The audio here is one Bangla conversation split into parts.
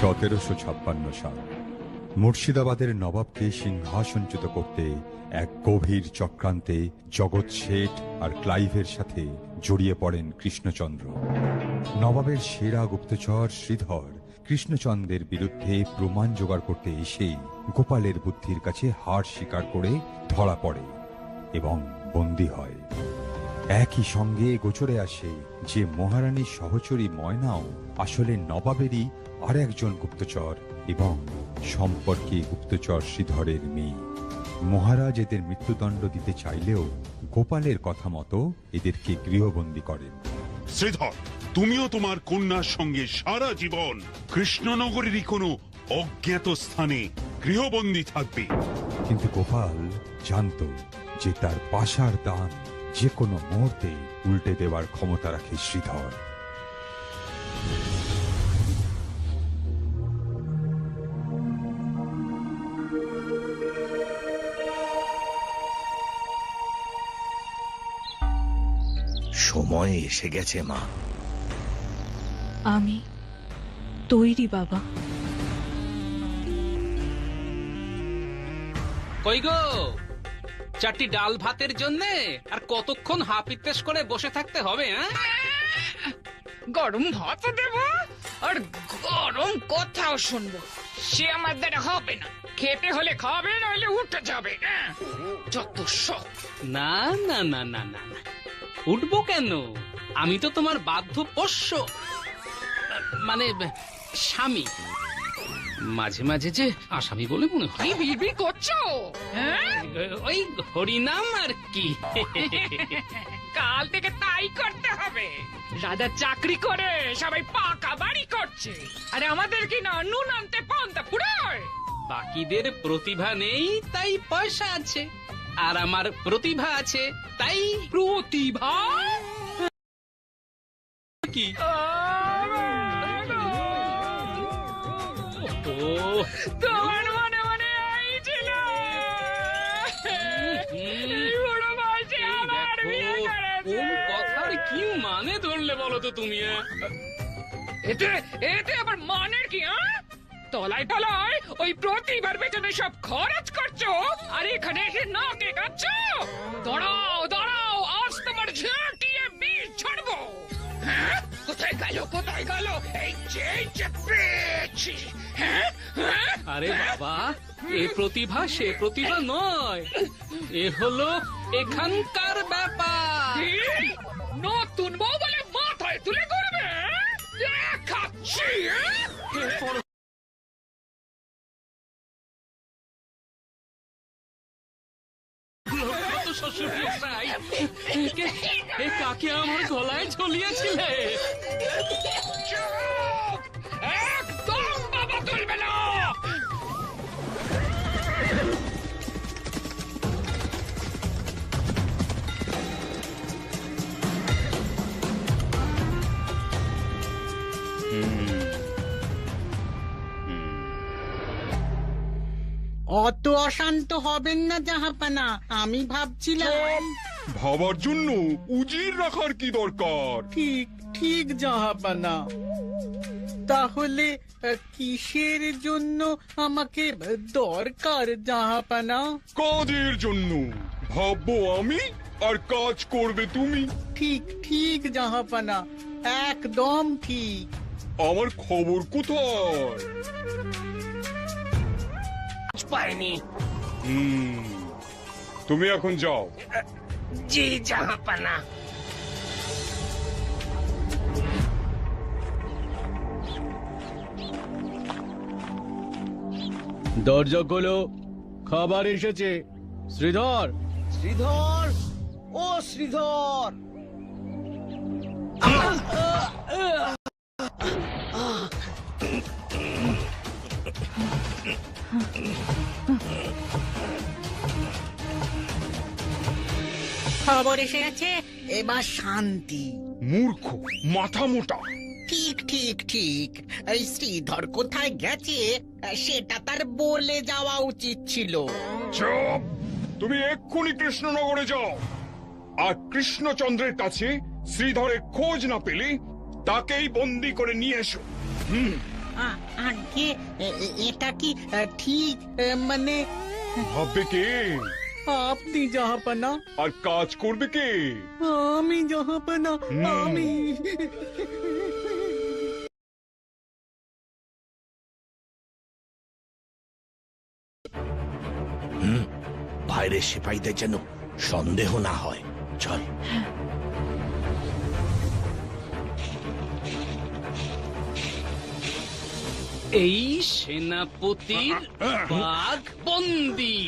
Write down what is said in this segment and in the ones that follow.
1756 সাল মুর্শিদাবাদের নবাবকে সিংহাসনচ্যুত করতে এক গভীর চক্রান্তে জগৎ শেঠ আর ক্লাইভের সাথে জড়িয়ে পড়েন কৃষ্ণচন্দ্র। নবাবের সেরা গুপ্তচর শ্রীধর কৃষ্ণচন্দ্রের বিরুদ্ধে প্রমাণ জোগাড় করতে এসেই গোপালের বুদ্ধির কাছে হার স্বীকার করে ধরা পড়ে এবং বন্দী হয়। একই সঙ্গে গোচরে আসে যে মহারানীর সহচরী ময়নাও আসলে নবাবেরই আর একজন গুপ্তচর এবং সম্পর্কে গুপ্তচর শ্রীধরের মেয়ে। মহারাজ এদের মৃত্যুদণ্ড দিতে চাইলেও গোপালের কথা মতো এদেরকে গৃহবন্দী করেন। শ্রীধর, তুমিও তোমার কন্যার সঙ্গে সারা জীবন কৃষ্ণনগরেরই কোনো অজ্ঞাত স্থানে গৃহবন্দী থাকবে। কিন্তু গোপাল জানত যে তার পাশার দান যে কোনো মুহূর্তে উল্টে দেওয়ার ক্ষমতা রাখে শ্রীধর। সময় এসে গেছে মা। আমি তৈরি বাবা। কই গো, চারটি ডাল ভাতের জন্যে আর কতক্ষণ হাপিত্তেশ করে বসে থাকতে হবে? গরম ভাত দেব আর গরম কথাও শুনবো, সে আমাদের হবে না। খেতে হলে খাবে, নইলে উঠে যাবে। যত সব। না না না না না না, উঠবো কেন? আমি তো তোমার বাধ্য পোষ্য, মানে স্বামী। মাঝে মাঝে যে আসামি বলে মনে হয়। বিড়বিড় করছো? ওই হরিনাম আর কি। কাল থেকে তাই করতে হবে। রাজা চাকরি করে সবাই পাকা বাড়ি করছে, আর আমাদের কি না নুন আনতে পান্তা ফুরায়। বাকিদের প্রতিভা নেই তাই পয়সা আছে, আর আমার প্রতিভা আছে তাই। প্রতিভা কি? তোমার মনে মনে আইছিল বুড়ো বয়সে আমার বিয়ে করেছে। কোন কথার কি মানে ধরলে বলো তো তুমি? এতে এতে আবার মানের কি? তলায় তলায় ওই প্রতিভার পেছনে সব খরচ করছো, আর এখানে এসে নাকে কাচ্ছো। দাঁড়াও দাঁড়াও, আজ তোমার ঝাঁটিয়ে বিষ ছাড়বো। কোথায় গেল কোথায় গেল এই যে পেয়েছি? আরে বাবা, এ প্রতিভা সে প্রতিভা নয়, এ হলো এখানকার ব্যাপার। নতুন বউ বলে মাথায় তুলে করবে? দেখাচ্ছি। কাকে আমার গলায় ঝুলিয়েছিলে? একদম বাবা তুলবে না। অত অশান্ত হবেন না জাহাপানা, আমি ভাবছিলাম। ভাবার জন্য উজির রাখার কি দরকার? ঠিক ঠিক জাহাপানা। তাহলে কিসের জন্য আমাকে দরকার জাহাপানা? কাজের জন্য ভাববো আমি, আর কাজ করবে তুমি। ঠিক ঠিক জাহাপানা, একদম ঠিক। আমার খবর কোথায়? পাইনি। তুমি এখন যাও। জি জাহাপানা। দরজা খোলো, খাবার এসেছে। শ্রীধর, শ্রীধর, ও শ্রীধর। খবর এসে গেছে, এবার শান্তি। মূর্খ, মাথা মোটা। ঠিক ঠিক ঠিক। এই শ্রীধর কোথায় গেছে সেটা তার বলে যাওয়া উচিত ছিল। চুপ! তুমি এক্ষুনি কৃষ্ণনগরে যাও, আর কৃষ্ণচন্দ্রের কাছে শ্রীধরের খোঁজ না পেলে তাকেই বন্দি করে নিয়ে এসো। আগে এটা কি ঠিক মানে ভাববে কে আপনি জাহাপানা, আর কাজ করবে কে? আমি জাহাপানা, আমি। বাইরের সিপাহীদের যেন সন্দেহ না হয়। চল। এই সেনাপতির বাঘ বন্দি।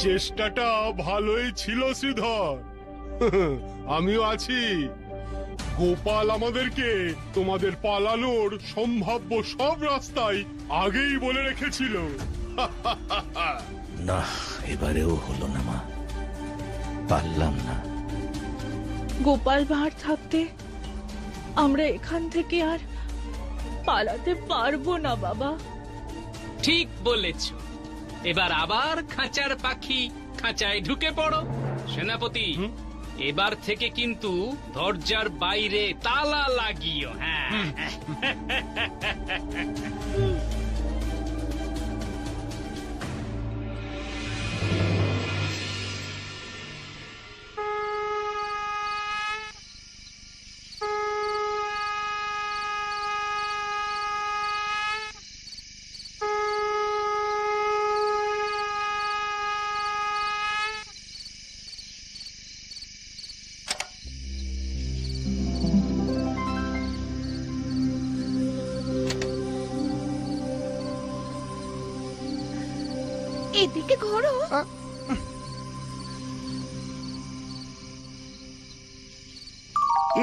চেষ্টাটা ভালোই ছিল শ্রীধর। আমিও আছি। গোপাল আমাদেরকে তোমাদের পালানোর সম্ভাব্য সব রাস্তাই আগেই বলে রেখেছিল। না, এবারেও হলো না মা, পারলাম না। গোপাল ভাঁড় থাকতে আমরা এখান থেকে আর পালাতে পারবো না বাবা। ঠিক বলেছ। এবার আবার খাঁচার পাখি খাঁচায় ঢুকে পড়ো। সেনাপতি, এবার থেকে কিন্তু দরজার বাইরে তালা লাগিও। হ্যাঁ, এদিকে ঘোরো।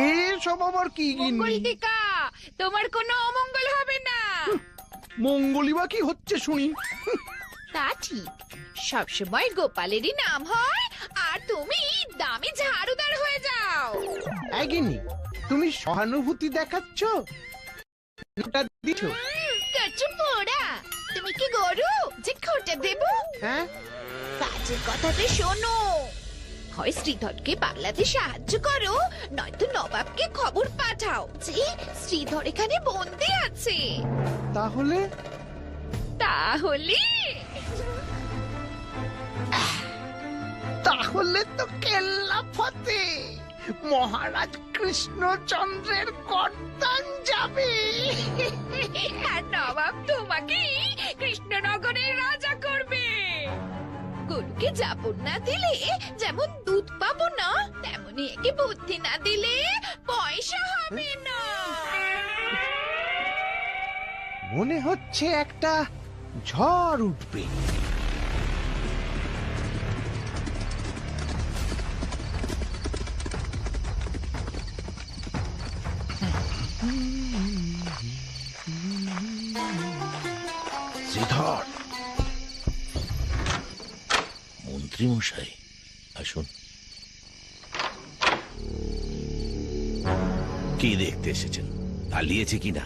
এসব আবার কি মঙ্গলিকা, তোমার কোনো অমঙ্গল হবে না। মঙ্গলি বা কি হচ্ছে শুনি? তা ঠিক, সবসময় গোপালেরই নাম হয় আর তুমি দামি ঝাড়ুদার হয়ে যাও। একইনি তুমি সহানুভূতি দেখাচ্ছ, ওটা দিচ্ছ। কাচু পোড়া, তুমি কি গরু যে খোঁটা দেব? হ্যাঁ, কাজের কথাটা শোনো। হয় শ্রীধরকে পালাতে সাহায্য করো, নয়তো নবাবকে খবর পাঠাও যে শ্রীধর এখানে বন্দি আছে। তাহলে তাহলে তাহলে তো কেল্লা ফতে, মহারাজ কৃষ্ণচন্দ্রের কর্তান যাবে। আর নবাব তোমাকে কৃষ্ণনগরের রাজা করবে। গরুকে জাবন না দিলে যেমন দুধ পাবো না, তেমনি একে বুদ্ধি না দিলে পয়সা হবে না। মনে হচ্ছে একটা ঝড় উঠবে। শ্রীধর, মন্ত্রী মশাই আসুন। কি দেখতে এসেছেন? পালিয়েছে কিনা?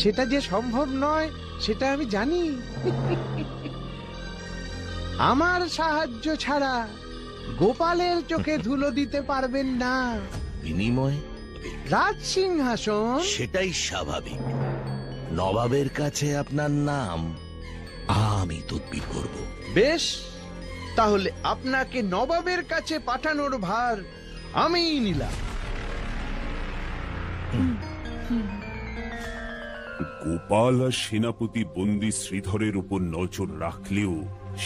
সেটা যে সম্ভব নয় সেটা আমি জানি। আমার সাহায্য ছাড়া গোপালের চোখে ধুলো দিতে পারবেন না। বিনিময়? রাজ সিংহাসন। সেটাই স্বাভাবিক। নবাবের কাছে আপনার নাম আমি তদবির করব। বেশ, তাহলে আপনাকে নবাবের কাছে পাঠানোর ভার আমিই নিলাম। গোপাল আর সেনাপতি বন্দী শ্রীধরের উপর নজর রাখলেও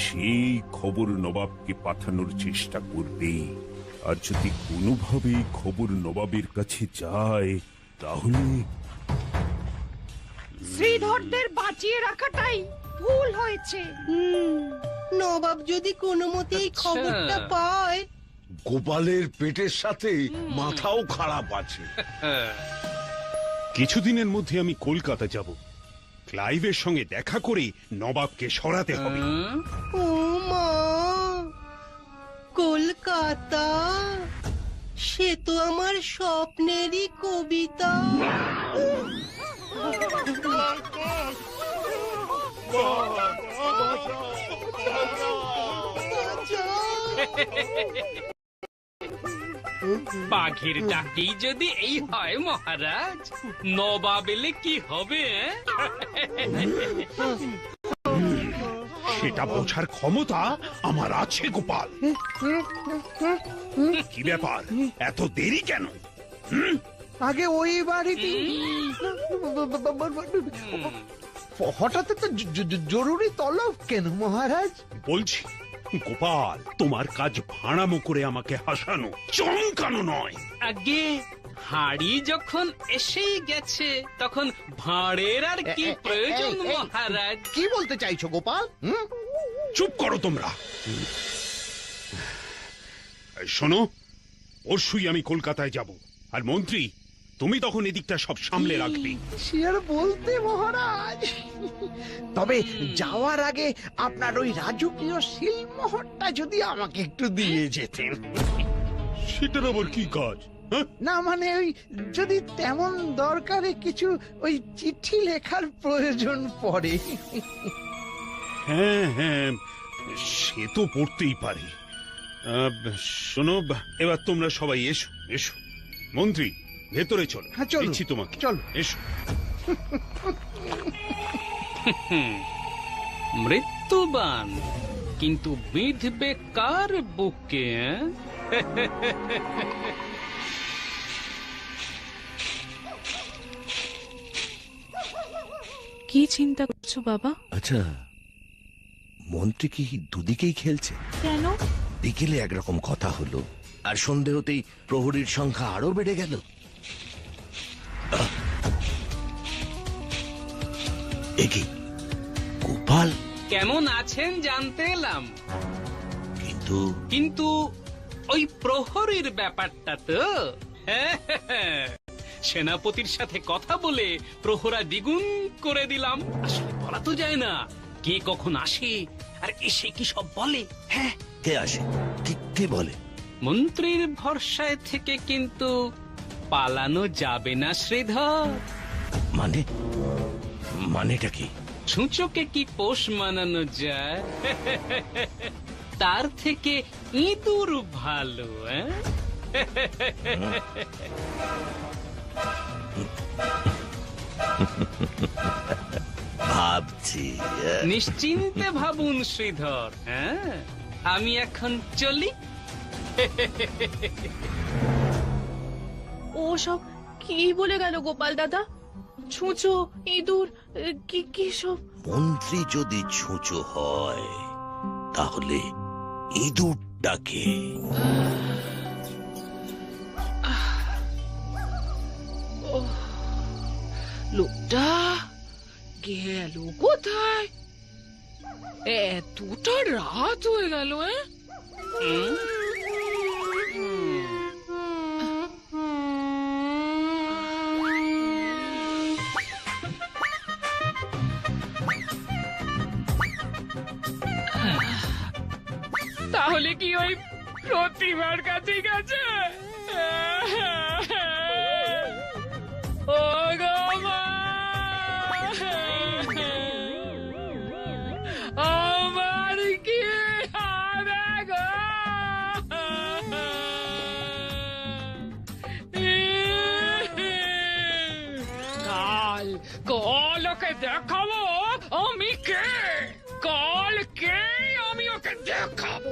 সেই খবর নবাবকে পাঠানোর চেষ্টা করবে। আর যদি কোনোভাবেই খবর নবাবের কাছে যায় তাহলে শ্রীধরদের বাঁচিয়ে রাখাটাই ভুল হয়েছে। নবাব যদি কোনো মতেই খবরটা পায়। গোপালের পেটের সাথে মাথাও খারাপ আছে। কিছুদিনের মধ্যে আমি কলকাতা যাব। ক্লাইভের সঙ্গে দেখা করে নবাবকে সরাতে হবে। ও মা, কলকাতা, সে তো আমার স্বপ্নেরই কবিতা। বাঘের ডাকেই যদি এই হয় মহারাজ, নবাব এলে কি হবে? সেটা বোঝার ক্ষমতা আমার আছে গোপাল। কি ব্যাপার, এত দেরি কেন? আগে ওই বাড়িতে হঠাৎ তো জরুরি তলব কেন মহারাজ? বলছি গোপাল, তোমার কাজ ভাড়ামো করে আমাকে হাসানো, চমকানো নয়। আগে হাড়ি যখন এসেই গেছে, তখন ভাঁড়ের আর কি প্রয়োজন মহারাজ? কি বলতে চাইছো গোপাল? চুপ করো তোমরা। শোনো, পরশুই আমি কলকাতায় যাব, আর মন্ত্রী তুমি তখন এদিকটা সব সামলে রাখবে। সে আর বলতে মহারাজ, তবে যাওয়ার আগে আপনার ওই রাজকীয় শিলমোহরটা যদি আমাকে একটু দিয়ে যেতেন। সেটার আবার কি কাজ? না মানে ওই যদি তেমন দরকারে কিছু ওই চিঠি লেখার প্রয়োজন পড়ে। হ্যাঁ হ্যাঁ, সে তো পড়তেই পারে। শোনো, এবার তোমরা সবাই এসো এসো। মন্ত্রী ভেতরে চলো, হ্যাঁ, চলো। দিচ্ছি তোমাকে, চলো। এসো। মৃত্যুবান, কিন্তু বিঁধবে কার বুকে? কি চিন্তা করছো বাবা? আচ্ছা, মন্ত্রী কি দুদিকেই খেলছে? কেন? বিকেলে একরকম কথা হলো, আর সন্ধে হতেই প্রহরীর সংখ্যা আরো বেড়ে গেল। একি গোপাল কেমন আছেন জানতে এলাম, কিন্তু কিন্তু ওই প্রহরীর ব্যাপারটা তো। সেনাপতির সাথে কথা বলে প্রহরা দ্বিগুণ করে দিলাম। আসলে বলা তো যায় না কে কখন আসে, আর এসে কি সব বলে। হ্যাঁ, কে আসে, কে বলে? মন্ত্রীর ভরসায় থেকে কিন্তু পালানো যাবে না শ্রীধর। মানেটা কি? ছুঁচোকে কি পোষ মানানো যায়? তার থেকে ইঁদুর ভালো। ভাবছি। নিশ্চিন্তে ভাবুন শ্রীধর। হ্যাঁ, আমি এখন চলি। ও সব কি বলে গেল গোপাল দাদা? ছুঁচো, ইঁদুর, কি কি সব? মন্ত্রী যদি ছুঁচো হয়, তাহলে ইঁদুরটাকে? লোকটা গেল কোথায়? এতটা রাত হয়ে গেল। তাহলে কি ওই প্রতিমার কাছে গেছে? ও গো মা, আমার কি হবে গো? কাল ওকে দেখাবো আমি কে। কালকে আমি ওকে দেখাবো।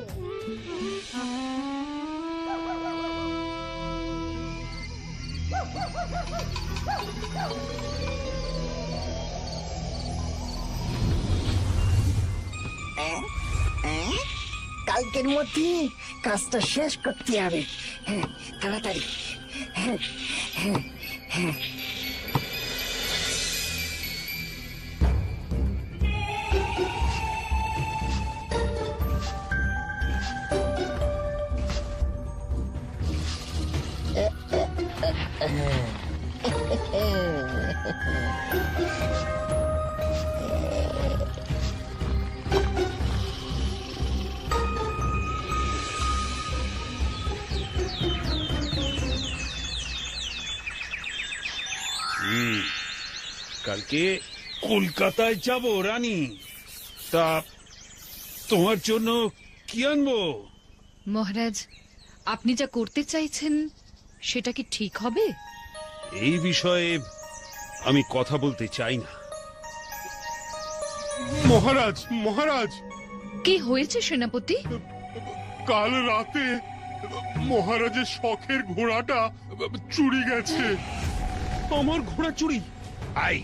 কালকের মধ্যে কাজটা শেষ করতে হবে। হ্যাঁ, তাড়াতাড়ি। হ্যাঁ, হ্যাঁ, হ্যাঁ। কালকে কলকাতায় যাব রানী, তা তোমার জন্য কি আনবো? মহারাজ, আপনি যা করতে চাইছেন সেটা কি ঠিক হবে? এই বিষয়ে আমি কথা বলতে চাই না। মহারাজ মহারাজ, কি হয়েছে সেনাপতি? কাল রাতে মহারাজের শখের ঘোড়াটা চুরি গেছে। আমার ঘোড়া চুরি? আই,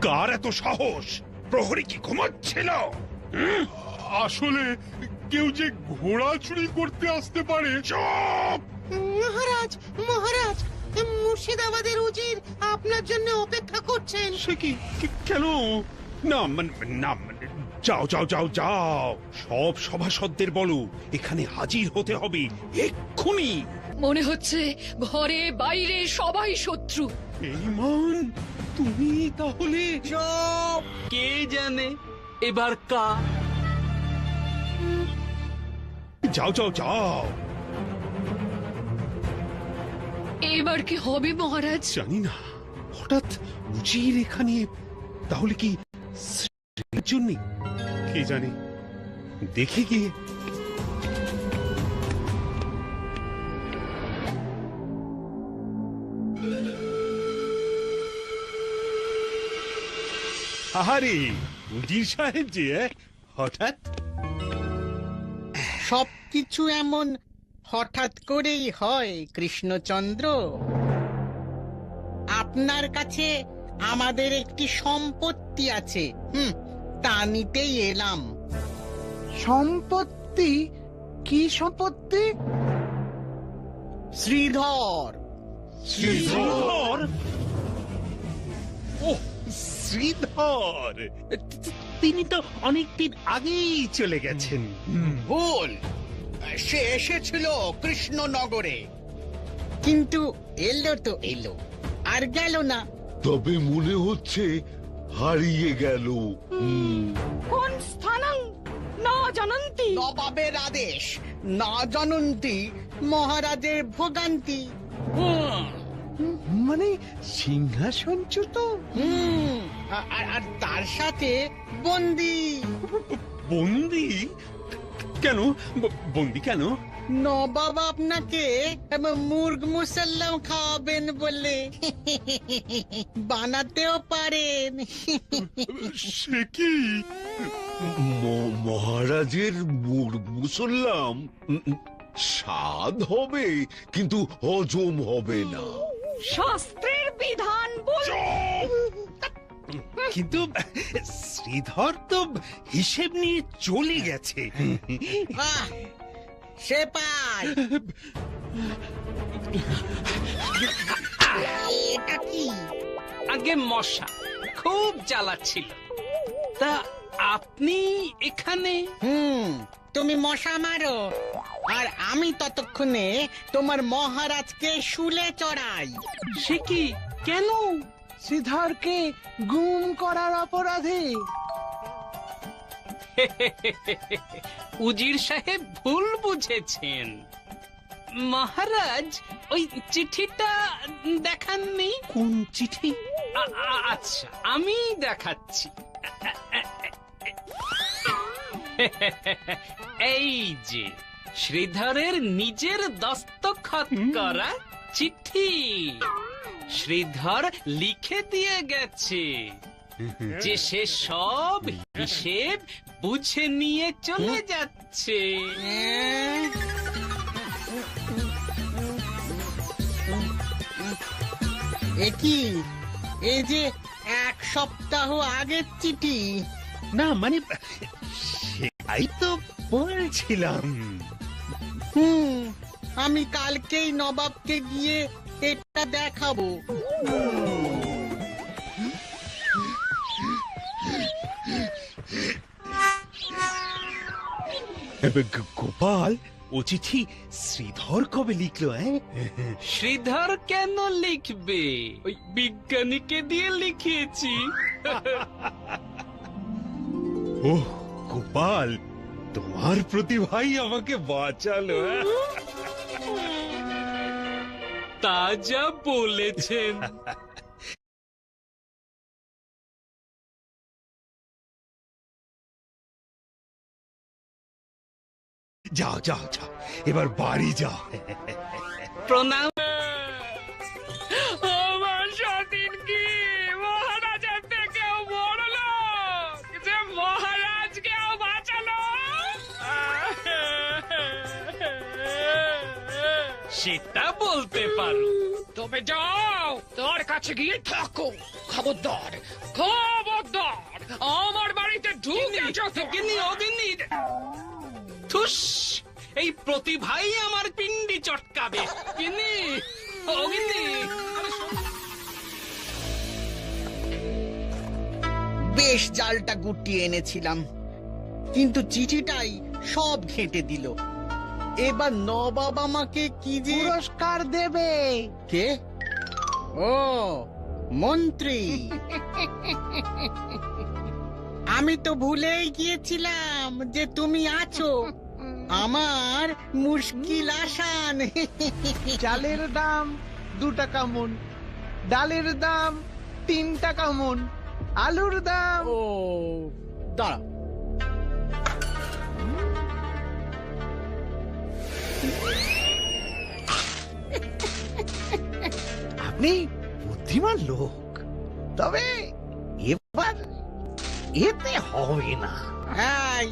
কার এত সাহস? প্রহরী কি ঘুমাচ্ছিল? আসলে কেউ যে ঘোড়া চুরি করতে আসতে পারে। চুপ! মহারাজ মহারাজ, মুর্শিদাবাদের উজির আপনার জন্য অপেক্ষা করছেন। সে কি? কেন? না না, যাও যাও যাও যাও, সব সভাসদদের বলো এখানে হাজির হতে হবে এক্ষুনি। মনে হচ্ছে ঘরে বাইরে সবাই শত্রু। বেঈমান, তুমি তাহলে? চুপ! কে জানে এবার কার? যাও যাও যাও। এবার কি হবে মহারাজ? জানি না, হঠাৎ উজির এখানে, তাহলে কি শ্রীর জন্যে? কে জানে, দেখে গিয়ে। আহারে, উজির সাহেব যে হঠাৎ? সবকিছু এমন হঠাৎ করেই হয় কৃষ্ণচন্দ্র। আপনার কাছে আমাদের একটি সম্পত্তি আছে, তা নিতেই এলাম। সম্পত্তি? কি সম্পত্তি? শ্রীধর। শ্রীধর? ও, শ্রীধর! তিনি তো অনেকদিন আগেই চলে গেছেন। ভুল, সে এসেছিল কৃষ্ণনগরে, কিন্তু এলো তো এলো, আর গেল না। তবে মনে হচ্ছে হারিয়ে গেল। কোন স্থানং না জানন্তি? নবাবের আদেশ, না জানন্তি মহারাজের ভোগান্তি। মানে সিংহাসনচ্যুত? আর তার সাথে বন্দি। বন্দি? কেন বন্দি কেন? নবাব আপনাকে মুর্গ মুসাল্লাম খাওয়াবেন বলে বানাতেও পারেন। সে কি? মহারাজের মুসল্লাম স্বাদ হবে, কিন্তু হজম হবে না। শাস্ত্রের বিধান বল। কিন্তু শ্রীধর তো হিসেব নিয়ে চলে গেছে। আহ, সে পায়। এটা কি? আগে মশা খুব জ্বালাচ্ছিল। তা আপনি এখানে? তুমি মশা মারো, আর আমি ততক্ষণে তোমার মহারাজকে শুলে চড়াই। সে কি? কেন? শ্রীধরকে গুম করার অপরাধে। উজির সাহেব ভুল বুঝেছেন। মহারাজ ওই চিঠিটা দেখাননি? কোন চিঠি? আচ্ছা, আমি দেখাচ্ছি। এই যে শ্রীধরের নিজের দস্তখত করা চিঠি। শ্রীধর লিখে দিয়ে গেছে যে সে সব হিসেব বুঝে নিয়ে চলে যাচ্ছে। কি এই যে 1 সপ্তাহ আগের চিঠি? না মানে সেটাই তো বলছিলাম। আমি কালকেই নবাবকে গিয়ে এটা দেখাবো। গোপাল, ও চিঠি শ্রীধর কবে লিখলো? শ্রীধর কেন লিখবে? ওই বিজ্ঞানীকে দিয়ে লিখিয়েছি। ও গোপাল, তোমার প্রতিভাই আমাকে বাঁচালো। তা যা বলেছেন। যাও যাও যাও, এবার বাড়ি যাও। প্রণাম। আমার সতীন কি মহারাজের থেকেও বড় লোক যে মহারাজকেও বাঁচালো? সেটা বলতে পারো। তবে যাও, তার কাছে গিয়ে থাকো। খবরদার, খবরদার, আমার বাড়িতে ঢুকেছ তো। গিন্নি, ও গিন্নি, থুস, এই প্রতিভাই আমার পিন্ডি চটকাবে। গিন্নি, ও গিন্নি, আরে শোনো। বেশ জালটা গুটিয়ে এনেছিলাম, কিন্তু চিঠিটাই সব ঘেঁটে দিল। এবার নবাব আমাকে কি যে পুরস্কার দেবে। কে? ও, মন্ত্রী। আমি তো ভুলেই গিয়েছিলাম যে তুমি আছো। আমার মুশকিল আসান। চালের দাম 2 টাকা মন, ডালের দাম 3 টাকা মন, আলুর দাম। ও, দাঁড়া। আপনি বুদ্ধিমান লোক, তবে এবার এতে হবে না। এই,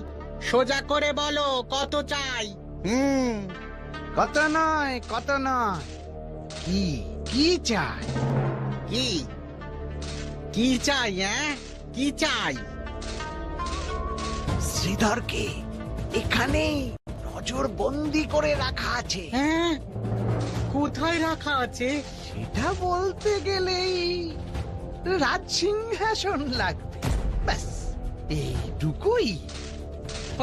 সোজা করে বলো কত চাই? কত নয়, কত নয়, কি কি চাই? কি কি চাই? হ্যাঁ, কি চাই? শ্রীধরকে এখানে নজর বন্দি করে রাখা আছে। হ্যাঁ, কোথায় রাখা আছে? সেটা বলতে গেলেই রাজসিংহাসন লাগবে, ব্যাস এইটুকুই।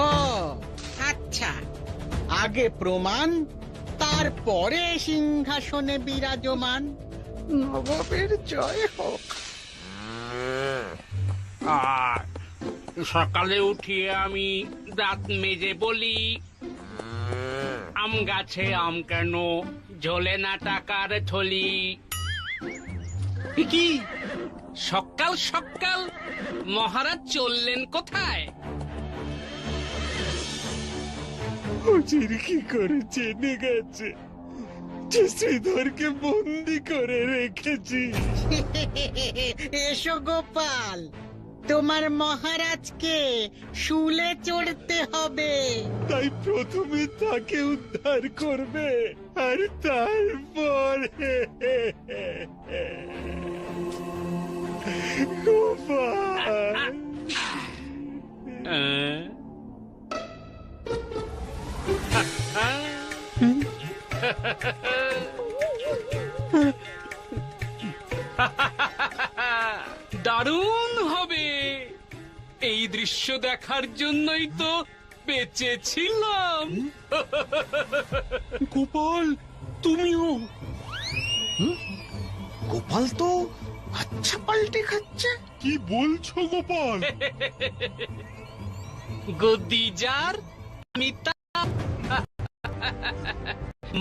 ও আচ্ছা, আগে প্রমাণ, তারপরে সিংহাসনে বিরাজমান। নবাবের জয় হোক। আর সকালে উঠিয়ে আমি দাঁত মেজে বলি, আম গাছে আম কেন ঝোলে না টাকার থলি। কি সকাল সকাল মহারাজ চললেন কোথায়? উজির কি করে জেনে গেছে যে শ্রীধরকে বন্দি করে রেখেছি? এসো গোপাল, তোমার মহারাজকে শুলে চড়তে হবে। তাই প্রথমে তাকে উদ্ধার করবে, আর তারপর গোপাল। দারুণ হবে। এই দৃশ্য দেখার জন্যই তো বেঁচেছিলাম। গোপাল, তুমিও? গোপাল তো আচ্ছা পাল্টে খাচ্ছে। কি বলছো গোপাল? গদি যার আমি তার।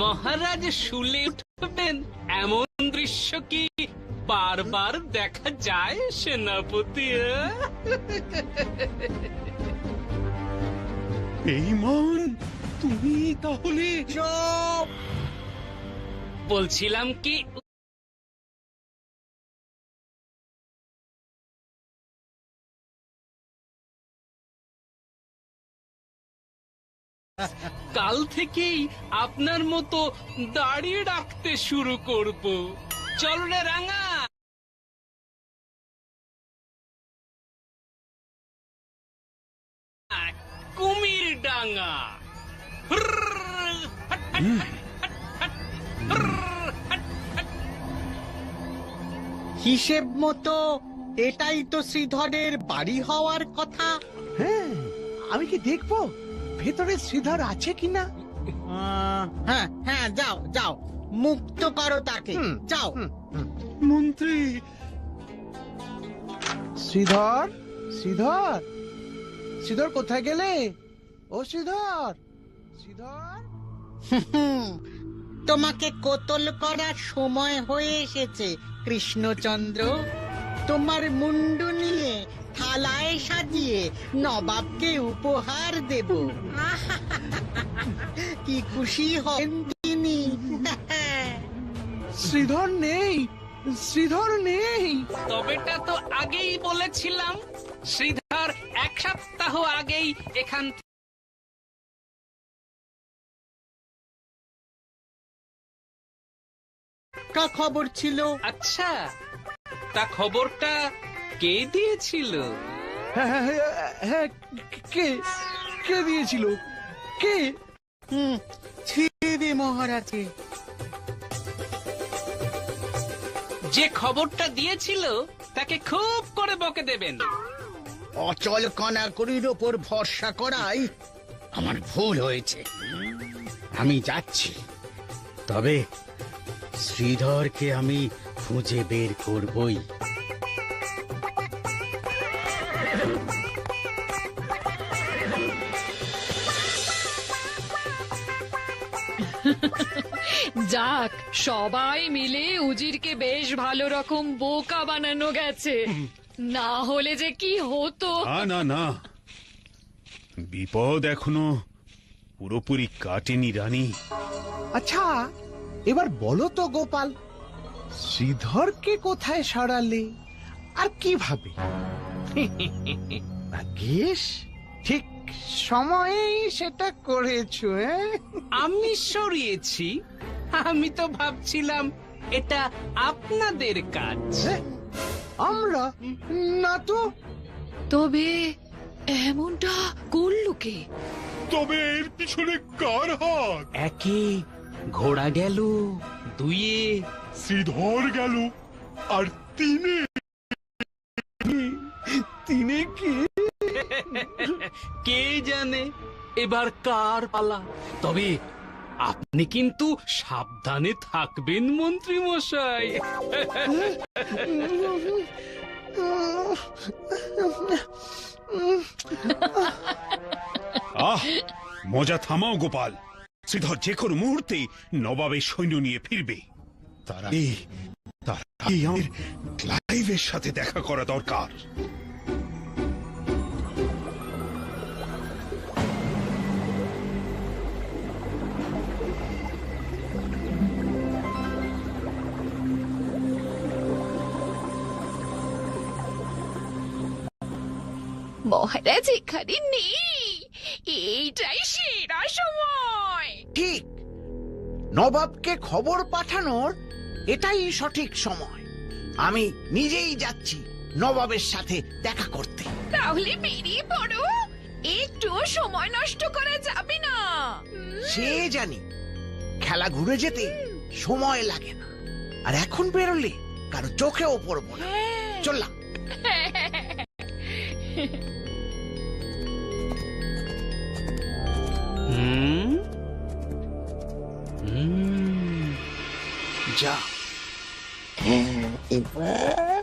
মহারাজ শুলে উঠবেন এমন দৃশ্য কি বারবার দেখা যায় সেনাপতি? বেঈমান, তুমি তাহলে? চুপ! বলছিলাম কি, কাল থেকেই আপনার মতো দাড়ি রাখতে শুরু করব। চল রে রাঙা। কুমির ডাঙ্গা। হিসেব মতো এটাই তো শ্রীধরের বাড়ি হওয়ার কথা। হ্যাঁ, আমি কি দেখবো ভেতরে শ্রীধর আছে কিনা? হ্যাঁ হ্যাঁ, যাও যাও, মুক্ত করো তাকে, যাও। মন্ত্রী, শ্রীধর, শ্রীধর, শ্রীধর কোথায় গেলে? ও শ্রীধর, শ্রীধর। তোমাকে কোতল করার সময় হয়ে এসেছে কৃষ্ণচন্দ্র। তোমার মুন্ডু নিয়ে থালায় সাজিয়ে নবাবকে উপহার দেব। কি খুশি হন তিনি। শ্রীধর নেই, শ্রীধর নেই। তবেটা তো আগেই বলেছিলাম, শ্রীধর 1 সপ্তাহ আগেই এখান কা খবর ছিল? আচ্ছা, তা খবরটা কে দিয়েছিল? হ্যাঁ হ্যাঁ হ্যাঁ, হ্যাঁ, কে কে দিয়েছিল? কে? ছেড়ে মহারাজে। যে খবরটা দিয়েছিল তাকে খুব করে বকে দেবেন। অচল কণাকড়ির ওপর ভরসা করাই আমার ভুল হয়েছে। আমি যাচ্ছি, তবে শ্রীধরকে আমি খুঁজে বের করবই। যাক, সবাই মিলে উজিরকে বেশ ভালো রকম বোকা বানানো গেছে, না হলে যে কি হতো। না না, বিপদ এখনো পুরোপুরি কাটেনি রানী। আচ্ছা, এবার বলো তো গোপাল, শ্রীধরকে কোথায় সরালে আর কিভাবে? ভাগ্যিস ঠিক সময়েই সেটা করেছো। আমি সরিয়েছি, আমি তো ভাবছিলাম এটা আপনাদের কাজ। আমরা না তো। তবে এমনটা করলো কে? তবে এর পিছনে কার হাত? 1 ঘোড়া গেল, 2 শ্রীধর গেল, আর 3 তিনে কি? কে জানে এবার কার পালা। তবে আপনি কিন্তু সাবধানে থাকবেন মন্ত্রী মশাই। মজা থামাও গোপাল। শ্রীধর যে কোনো মুহূর্তে নবাবের সৈন্য নিয়ে ফিরবে। তার আগে আমাদের ক্লাইভের সাথে দেখা করা দরকার। মহারাজ এখানে নেই, এইটাই সেরা সময়। ঠিক, নবাবকে খবর পাঠানোর এটাই সঠিক সময়। আমি নিজেই যাচ্ছি নবাবের সাথে দেখা করতে। তাহলে বেরিয়ে পড়ো, একটু সময় নষ্ট করা যাবে না। সে জানি, খেলা ঘুরে যেতে সময় লাগে না। আর এখন বেরোলে কারো চোখেও পড়বো না। চললাম। যা, এবার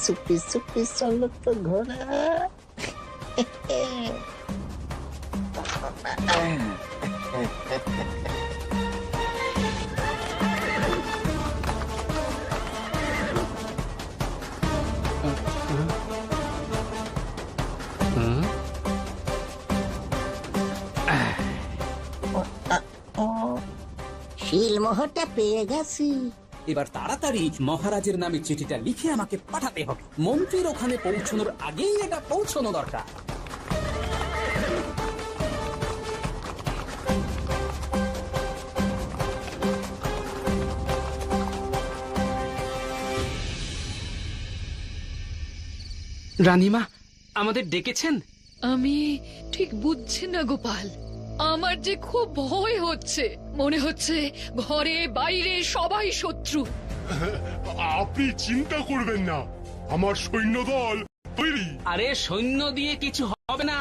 সুপি সুপি চলো তো ঘোড়া। শিলমোহরটা পেয়ে গেছি। এবার তাড়াতাড়ি মহারাজের নামে চিঠিটা লিখে আমাকে পাঠাতে হবে। মন্ত্রীর ওখানে পৌঁছানোর আগেই এটা পৌঁছানো দরকার। রানীমা, আমাদের ডেকেছেন? আমি ঠিক বুঝছি না গোপাল, আমার যে খুব ভয় হচ্ছে। মনে হচ্ছে ঘরে বাইরে সবাই শত্রু। আপনি চিন্তা করবেন না, আমার সৈন্যদল তৈরি। আরে সৈন্য দিয়ে কিছু হবে না,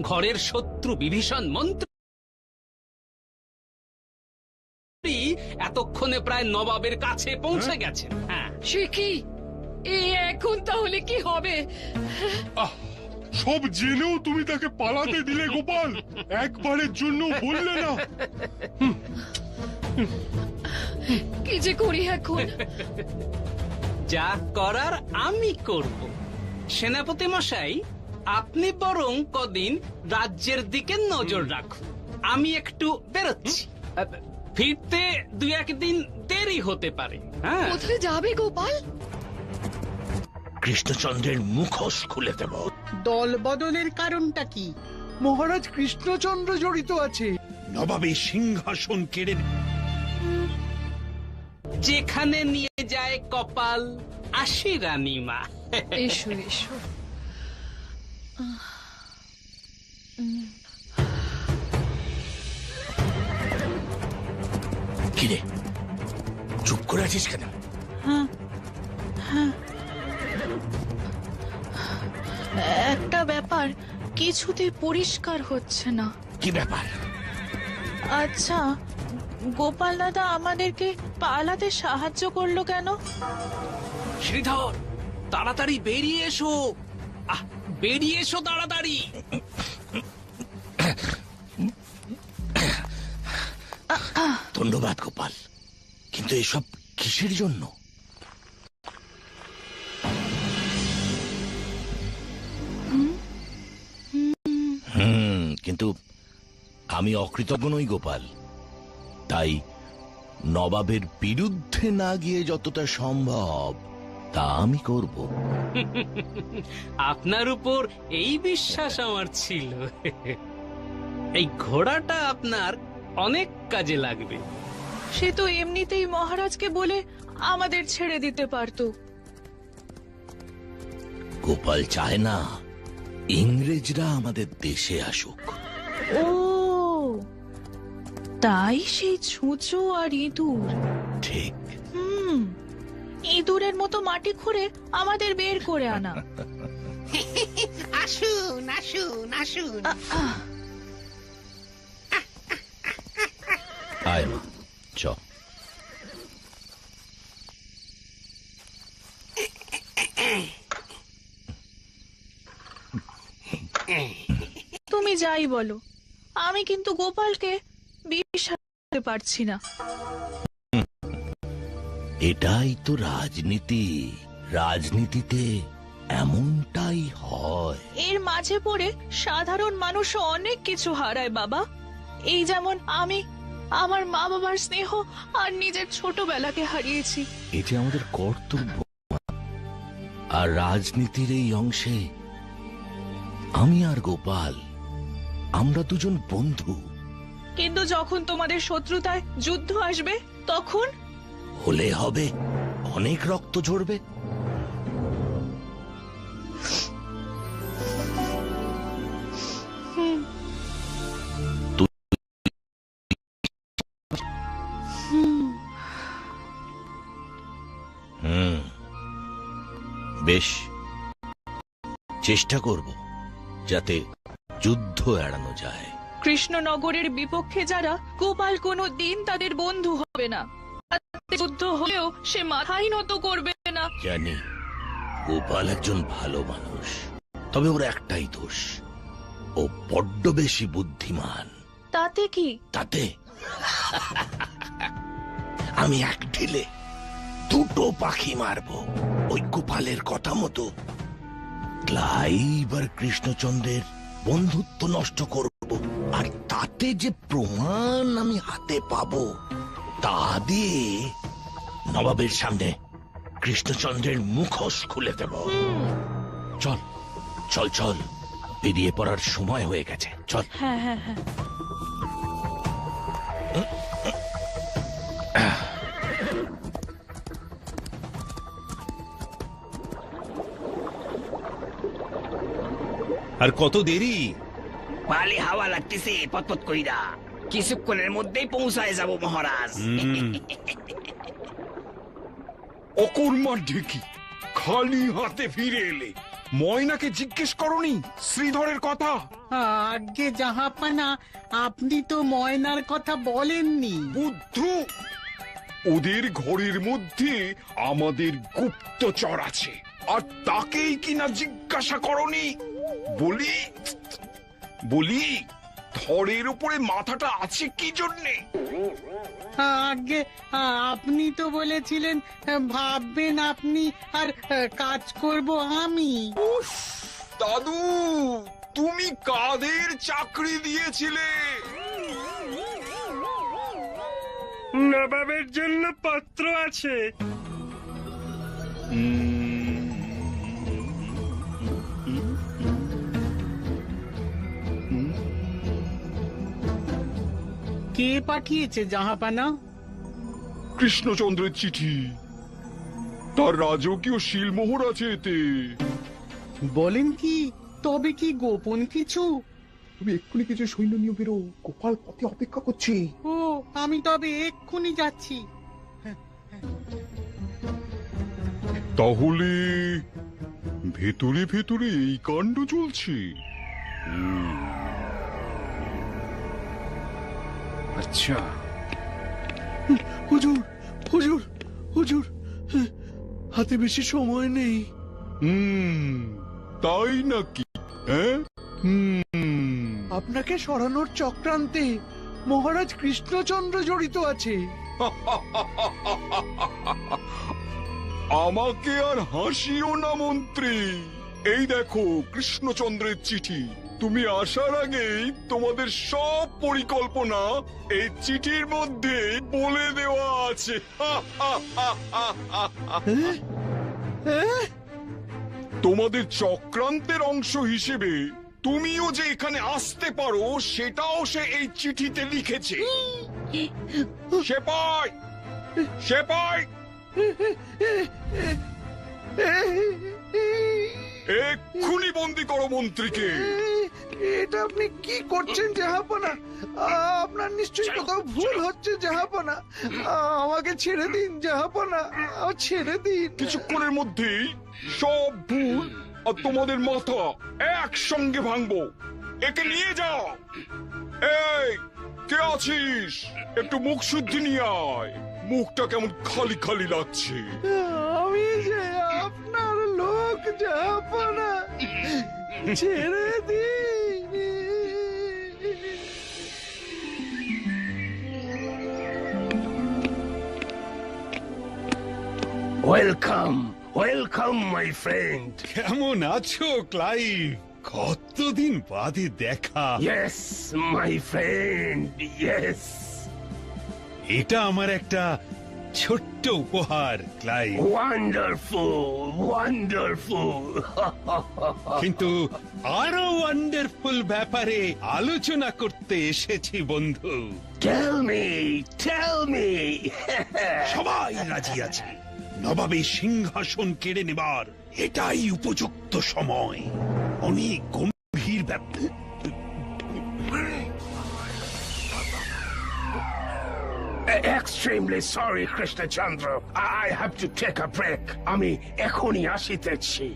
ঘরের শত্রু বিভীষণ মন্ত্রী এতক্ষণে প্রায় নবাবের কাছে পৌঁছে গেছেন। হ্যাঁ, সে কি? এখন তাহলে কি হবে? সব জেনেও তুমি তাকে পালাতে দিলে গোপাল, একবারের জন্য বললে না। কি যে করি এখন? যা করার আমি করব। সেনাপতি মশাই, আপনি বরং কদিন রাজ্যের দিকে নজর রাখুন। আমি একটু বেরোচ্ছি। ফিরতে 2-1 দিন দেরি হতে পারে। হ্যাঁ, কোথায় যাবে গোপাল? কৃষ্ণচন্দ্রের মুখোশ খুলে দেব। দল বদলের কারণটা কি? মহারাজ কৃষ্ণচন্দ্র জড়িত আছে। নবাবের সিংহাসন কেড়ে যেখানে নিয়ে যায় কপাল, আসি রানীমা। এসো এসো। কিরে, চুপ করে আছিস কেন? একটা ব্যাপার কিছুতেই পরিষ্কার হচ্ছে না। কি ব্যাপার? আচ্ছা, গোপাল দাদা আমাদেরকে পালাতে সাহায্য করলো কেন? শ্রীধর, তাড়াতাড়ি বেরিয়ে এসো। বেরিয়ে এসো তাড়াতাড়ি। ধন্যবাদ গোপাল, কিন্তু এসব কিসের জন্য? কিন্তু আমি অকৃতজ্ঞ নই গোপাল, তাই নবাবের বিরুদ্ধে না গিয়ে যতটা সম্ভব তা আমি করব। আপনার উপর এই বিশ্বাস আমার ছিল। এই ঘোড়াটা আপনার অনেক কাজে লাগবে। সে তো এমনিতেই মহারাজকে বলে আমাদের ছেড়ে দিতে পারতো। গোপাল চায় না ইংরেজরা আমাদের দেশে আসুক। ও, তাই সেই ছুঁচো আর ইঁদুর। ঠিক। ইঁদুরের মতো মাটি খুঁড়ে আমাদের বের করে আনা। আসুন আসুন আসুন। আয় মা, চ। তুমি যাই বলো, আমি কিন্তু গোপালকে বিশ্বাস করতে পারছি না। এটাই তো রাজনীতি, রাজনীতিতে এমনটাই হয়। এর মাঝে পড়ে সাধারণ মানুষ অনেক কিছু হারায় বাবা। এই যেমন আমি আমার মা বাবার স্নেহ আর নিজের ছোটবেলাকে হারিয়েছি। এটি আমাদের কর্তব্য। আর রাজনীতির এই অংশে আমি আর গোপাল, আমরা দুজন বন্ধু। কিন্তু যখন তোমাদের শত্রুতায় যুদ্ধ আসবে তখন হলে হবে, অনেক রক্ত ঝরবে। বেশ, চেষ্টা করব যাতে যুদ্ধ এড়ানো যায়। কৃষ্ণনগরের বিপক্ষে যারা, গোপাল কোনো দিন তাদের বন্ধু হবে না। যুদ্ধ হলেও সে মাথাই নত করবে না। জানি গোপাল একজন ভালো মানুষ, তবে ওর একটাই দোষ, ও বড্ড বেশি বুদ্ধিমান। তাতে কি? তাতে আমি এক ঢিলে দুটো পাখি মারবো। ওই গোপালের কথা মতো ক্লাইভ আর কৃষ্ণচন্দ্রের বন্ধুত্ব নষ্ট করব, আর তাতে যে প্রমাণ আমি হাতে পাবো তা দিয়ে নবাবের সামনে কৃষ্ণচন্দ্রের মুখোশ খুলে দেব। চল চল চল, বেরিয়ে পড়ার সময় হয়ে গেছে, চল। হ্যাঁ হ্যাঁ হ্যাঁ। আর কত দেরি? পালে হাওয়া লাগতেছে পতপত কইরা, কিছুক্ষণের মধ্যেই পৌঁছায় যাব মহারাজ। অকর্মার ঢেকি, খালি হাতে ফিরে এলে। ময়নাকে জিজ্ঞেস করনি শ্রীধরের কথা? আগে জাহাপানা, আপনি তো ময়নার কথা বলেননি। বুদ্ধু, ওদের ঘরের মধ্যে আমাদের গুপ্তচর আছে, আর তাকেই কিনা জিজ্ঞাসা করনি? বলি বলি ধরের উপরে মাথাটা আছে কি জন্যে? আগে আপনি তো বলেছিলেন ভাববেন আপনি আর কাজ করব আমি। দাদু, তুমি কাদের চাকরি দিয়েছিলে? নবাবের জন্য পত্র আছে। কে পাঠিয়েছে জাহাপানা? কৃষ্ণচন্দ্রের চিঠি, তার রাজকীয় শিলমোহর আছে এতে। বলেন কি? তবে কি গোপন কিছু? তুমি এক্ষুনি কিছু সৈন্য নিয়ে বেরো, গোপাল পথে অপেক্ষা করছে। ও, আমি তবে এক্ষুনি যাচ্ছি। তাহলে ভেতরে ভেতরে এই কাণ্ড চলছে। আচ্ছা। হুজুর, হুজুর, হুজুর, হাতে বেশি সময় নেই। তাই নাকি? হ্যাঁ, আপনাকে সরানোর চক্রান্তে মহারাজ কৃষ্ণচন্দ্র জড়িত আছে। আমাকে আর হাসিও না মন্ত্রী। এই দেখো কৃষ্ণচন্দ্রের চিঠি। তুমি আসার আগেই তোমাদের সব পরিকল্পনা এই চিঠির মধ্যে বলে দেওয়া আছে। তোমাদের চক্রান্তের অংশ হিসেবে তুমিও যে এখানে আসতে পারো সেটাও সে এই চিঠিতে লিখেছে। সেপাই, সেপাই, এক্ষুনি বন্দি করো মন্ত্রীকে। এটা আপনি কি করছেন জাহাপনা? আপনার নিশ্চয়ই কোথাও ভুল হচ্ছে জাহাপনা। আমাকে ছেড়ে দিন জাহাপনা, ছেড়ে দিন। কিছুক্ষণের মধ্যেই সব ভুল আর তোমাদের মাথা একসঙ্গে ভাঙবো। একে নিয়ে যাও। এই, কে আছিস? একটু মুখ শুদ্ধি নিয়ে আয়। মুখটা কেমন খালি খালি লাগছে। আমি যে আপনার লোক জাহাপনা, ছেড়ে দিন। Welcome, welcome my friend. কেমন আছো ক্লাইভ? কতদিন বাদে দেখা। Yes my friend, yes. এটা আমার একটা ছোট্ট উপহার ক্লাইভ। Wonderful, wonderful. কিন্তু আরো ওয়ান্ডারফুল ব্যাপারে আলোচনা করতে এসেছি বন্ধু। Tell me, tell me. সবাই রাজি আছে নবাবের সিংহাসন কেড়ে নেবার এটাই উপযুক্ত সময়। অনেক গম্ভীর ব্যাপার। Extremely sorry, Krishnachandra. I have to take a break. আমি এখনই আসিতেছি।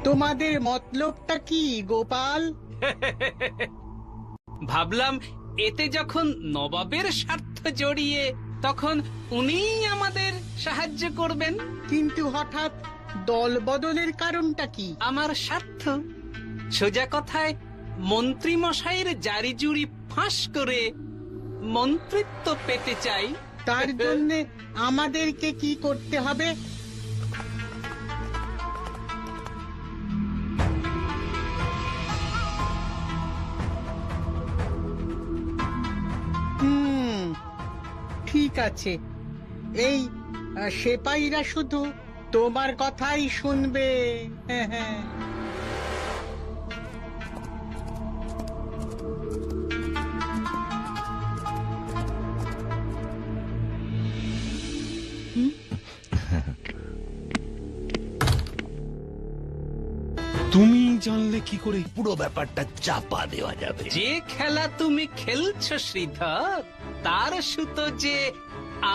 তোমাদের মতলবটা কি গোপাল? ভাবলাম এতে যখন নবাবের স্বার্থ জড়িয়ে তখন উনিই আমাদের সাহায্য করবেন। কিন্তু হঠাৎ দল বদলের কারণটা কি? আমার স্বার্থ। সোজা কথায় মন্ত্রী মশাইয়ের জারি জুরি ফাঁস করে মন্ত্রিত্ব পেতে চাই। তার জন্য আমাদেরকে কি করতে হবে? ঠিক আছে, এই সেপাইরা শুধু তোমার কথাই শুনবে। হ্যাঁ, হ্যাঁ। তুমি জানলে কি করে? পুরো ব্যাপারটা চাপা দেওয়া যাবে। যে খেলা তুমি খেলছো শ্রীধর, তার সুতো যে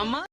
আমার